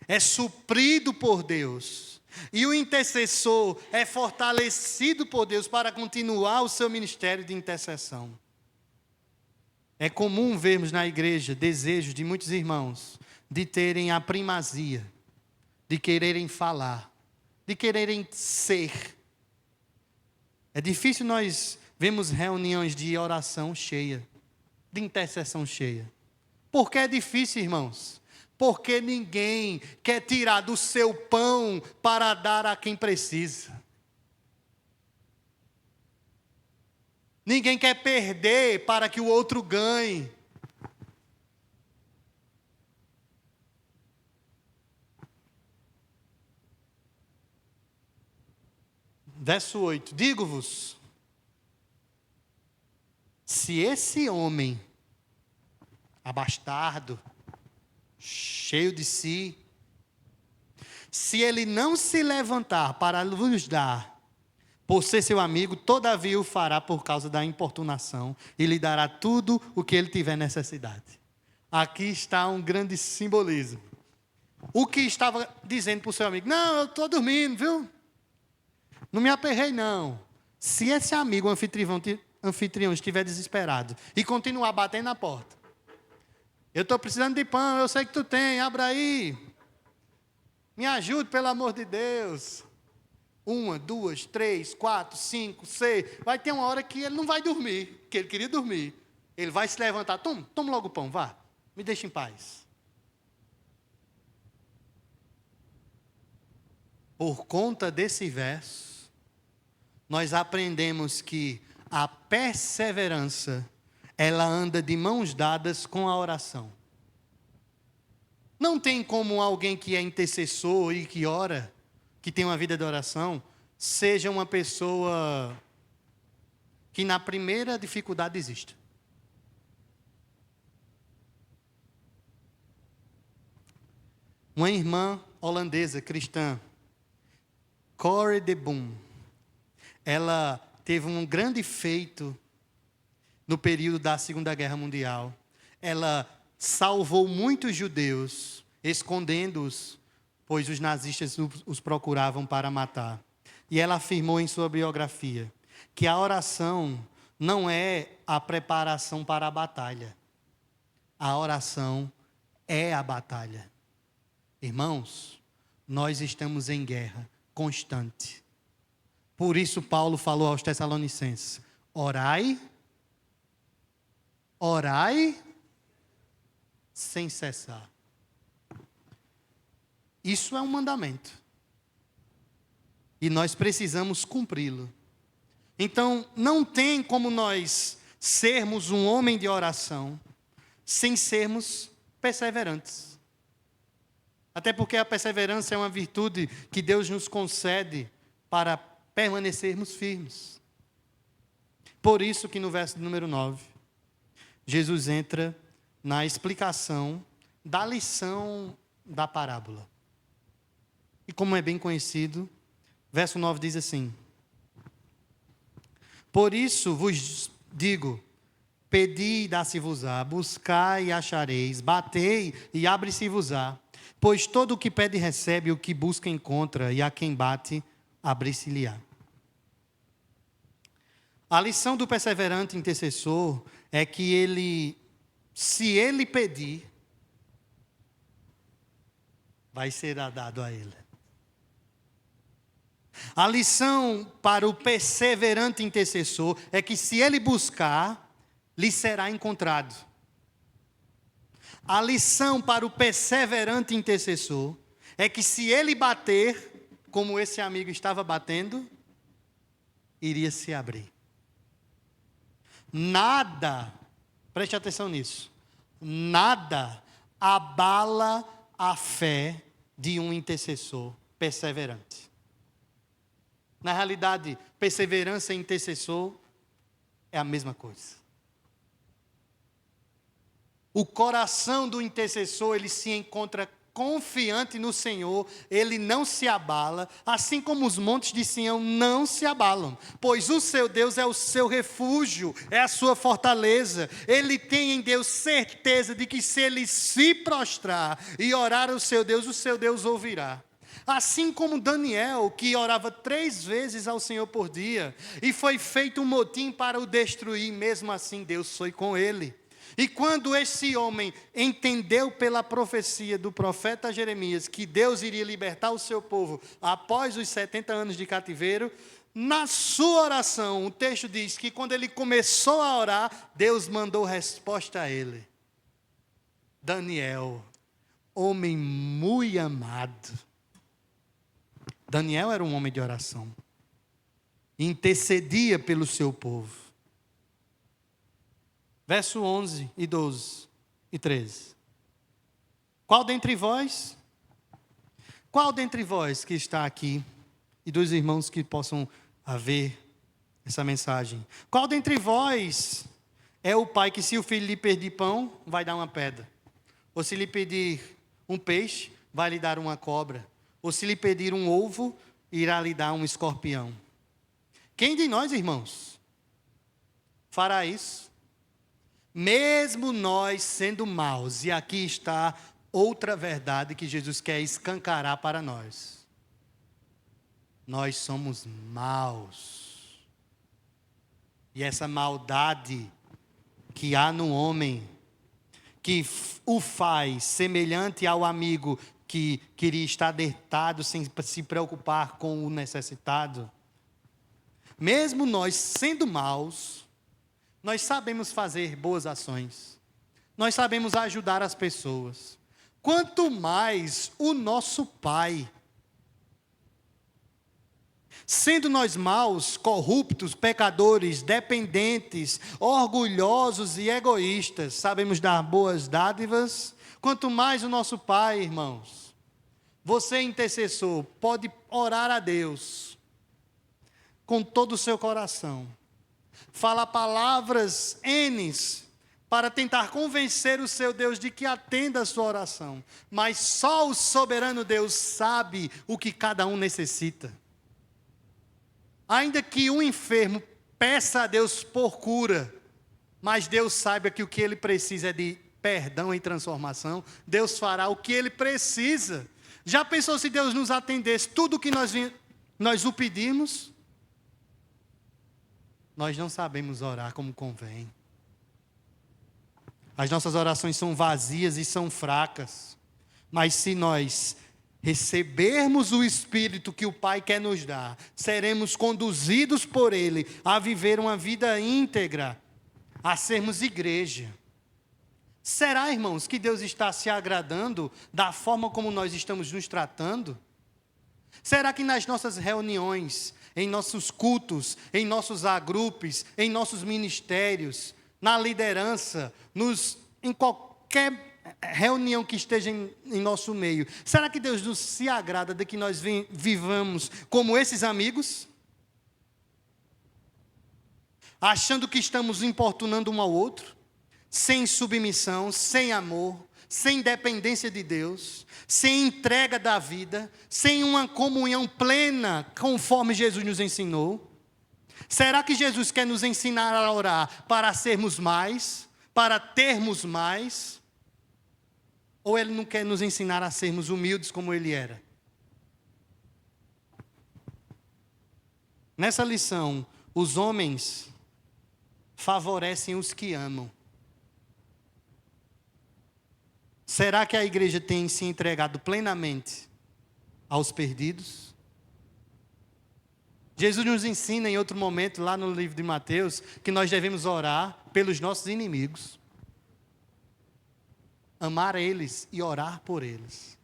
é suprido por Deus. E o intercessor é fortalecido por Deus para continuar o seu ministério de intercessão. É comum vermos na igreja desejos de muitos irmãos de terem a primazia, de quererem falar, de quererem ser. É difícil nós vermos reuniões de oração cheia, de intercessão cheia. Por que é difícil, irmãos? Porque ninguém quer tirar do seu pão para dar a quem precisa. Ninguém quer perder para que o outro ganhe. Verso 8: digo-vos, se esse homem, abastardo, cheio de si, se ele não se levantar para vos dar, por ser seu amigo, todavia o fará por causa da importunação, e lhe dará tudo o que ele tiver necessidade. Aqui está um grande simbolismo. O que estava dizendo para o seu amigo: não, eu estou dormindo, viu? Não me aperrei, não. Se esse amigo, anfitrião estiver desesperado e continuar batendo na porta: eu estou precisando de pão, eu sei que tu tem, abra aí. Me ajude, pelo amor de Deus. 1, 2, 3, 4, 5, 6. Vai ter uma hora que ele não vai dormir, que ele queria dormir. Ele vai se levantar: toma logo o pão, vá. Me deixa em paz. Por conta desse verso, nós aprendemos que a perseverança, ela anda de mãos dadas com a oração. Não tem como alguém que é intercessor e que ora, que tem uma vida de oração, seja uma pessoa que na primeira dificuldade desista. Uma irmã holandesa, cristã, Corrie de Boom, ela teve um grande feito no período da Segunda Guerra Mundial. Ela salvou muitos judeus, escondendo-os, pois os nazistas os procuravam para matar. E ela afirmou em sua biografia que a oração não é a preparação para a batalha. A oração é a batalha. Irmãos, nós estamos em guerra constante. Por isso Paulo falou aos Tessalonicenses: orai sem cessar. Isso é um mandamento. E nós precisamos cumpri-lo. Então, não tem como nós sermos um homem de oração sem sermos perseverantes. Até porque a perseverança é uma virtude que Deus nos concede para permanecermos firmes. Por isso que no verso número 9, Jesus entra na explicação da lição da parábola. E como é bem conhecido, verso 9 diz assim: por isso vos digo, pedi e dá-se-vos-á, buscai e achareis, batei e abre-se-vos-á. Pois todo o que pede recebe, o que busca encontra, e a quem bate, abrir-se-lhe-á. A lição do perseverante intercessor é que ele, se ele pedir, vai ser dado a ele. A lição para o perseverante intercessor é que se ele buscar, lhe será encontrado. A lição para o perseverante intercessor é que se ele bater, como esse amigo estava batendo, iria se abrir. Nada, preste atenção nisso, nada abala a fé de um intercessor perseverante. Na realidade, perseverança e intercessor é a mesma coisa. O coração do intercessor, ele se encontra confiante no Senhor, ele não se abala, assim como os montes de Sião não se abalam, pois o seu Deus é o seu refúgio, é a sua fortaleza. Ele tem em Deus certeza de que se ele se prostrar e orar ao seu Deus ouvirá. Assim como Daniel, que orava 3 vezes ao Senhor por dia, e foi feito um motim para o destruir, mesmo assim Deus foi com ele. E quando esse homem entendeu pela profecia do profeta Jeremias que Deus iria libertar o seu povo após os 70 anos de cativeiro, na sua oração, o texto diz que quando ele começou a orar, Deus mandou resposta a ele. Daniel, homem muito amado. Daniel era um homem de oração. Intercedia pelo seu povo. Verso 11 e 12 e 13. Qual dentre vós que está aqui, e dos irmãos que possam haver essa mensagem, qual dentre vós é o pai que, se o filho lhe pedir pão, vai dar uma pedra? Ou se lhe pedir um peixe, vai lhe dar uma cobra? Ou se lhe pedir um ovo, irá lhe dar um escorpião? Quem de nós, irmãos, fará isso? Mesmo nós sendo maus, e aqui está outra verdade que Jesus quer escancarar para nós. Nós somos maus. E essa maldade que há no homem, que o faz semelhante ao amigo que queria estar deitado sem se preocupar com o necessitado. Mesmo nós sendo maus, nós sabemos fazer boas ações. Nós sabemos ajudar as pessoas. Quanto mais o nosso Pai. Sendo nós maus, corruptos, pecadores, dependentes, orgulhosos e egoístas, sabemos dar boas dádivas. Quanto mais o nosso Pai, irmãos. Você, intercessor, pode orar a Deus com todo o seu coração. Fala palavras N's para tentar convencer o seu Deus de que atenda a sua oração. Mas só o soberano Deus sabe o que cada um necessita. Ainda que um enfermo peça a Deus por cura, mas Deus saiba que o que ele precisa é de perdão e transformação, Deus fará o que ele precisa. Já pensou se Deus nos atendesse tudo o que nós o pedimos? Nós não sabemos orar como convém. As nossas orações são vazias e são fracas. Mas se nós recebermos o Espírito que o Pai quer nos dar, seremos conduzidos por Ele a viver uma vida íntegra, a sermos igreja. Será, irmãos, que Deus está se agradando da forma como nós estamos nos tratando? Será que nas nossas reuniões, em nossos cultos, em nossos agrupes, em nossos ministérios, na liderança, em qualquer reunião que esteja em nosso meio, será que Deus nos se agrada de que nós vivamos como esses amigos? Achando que estamos importunando um ao outro, sem submissão, sem amor, sem dependência de Deus, sem entrega da vida, sem uma comunhão plena, conforme Jesus nos ensinou? Será que Jesus quer nos ensinar a orar para sermos mais, para termos mais? Ou Ele não quer nos ensinar a sermos humildes como Ele era? Nessa lição, os homens favorecem os que amam. Será que a igreja tem se entregado plenamente aos perdidos? Jesus nos ensina em outro momento, lá no livro de Mateus, que nós devemos orar pelos nossos inimigos. Amar eles e orar por eles.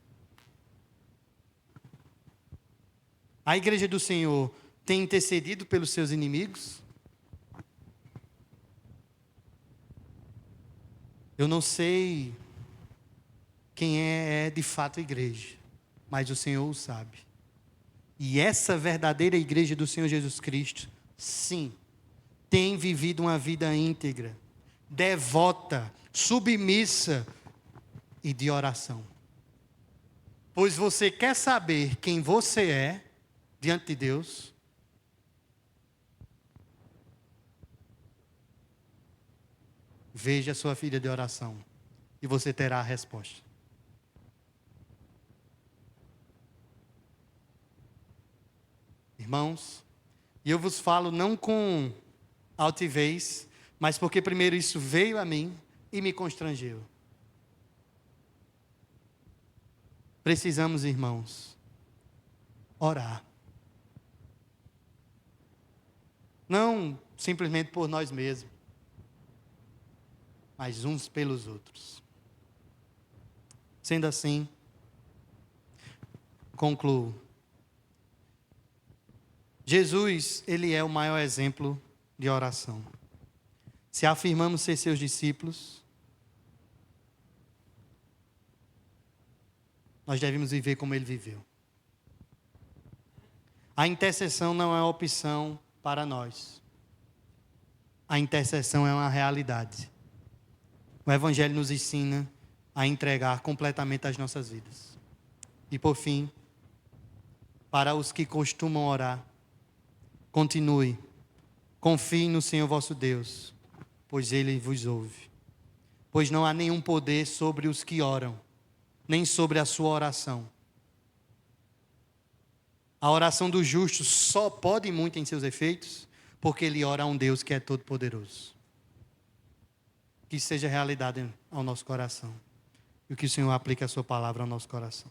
A igreja do Senhor tem intercedido pelos seus inimigos? Eu não sei quem é de fato a igreja, mas o Senhor o sabe. E essa verdadeira igreja do Senhor Jesus Cristo, sim, tem vivido uma vida íntegra, devota, submissa e de oração. Pois você quer saber quem você é diante de Deus? Veja a sua filha de oração e você terá a resposta. Irmãos, e eu vos falo não com altivez, mas porque primeiro isso veio a mim e me constrangeu. Precisamos, irmãos, orar. Não simplesmente por nós mesmos, mas uns pelos outros. Sendo assim, concluo. Jesus, ele é o maior exemplo de oração. Se afirmamos ser seus discípulos, nós devemos viver como ele viveu. A intercessão não é uma opção para nós. A intercessão é uma realidade. O Evangelho nos ensina a entregar completamente as nossas vidas. E por fim, para os que costumam orar, continue, confie no Senhor vosso Deus, pois Ele vos ouve. Pois não há nenhum poder sobre os que oram, nem sobre a sua oração. A oração do justo só pode muito em seus efeitos, porque ele ora a um Deus que é todo-poderoso. Que seja realidade ao nosso coração. E que o Senhor aplique a sua palavra ao nosso coração.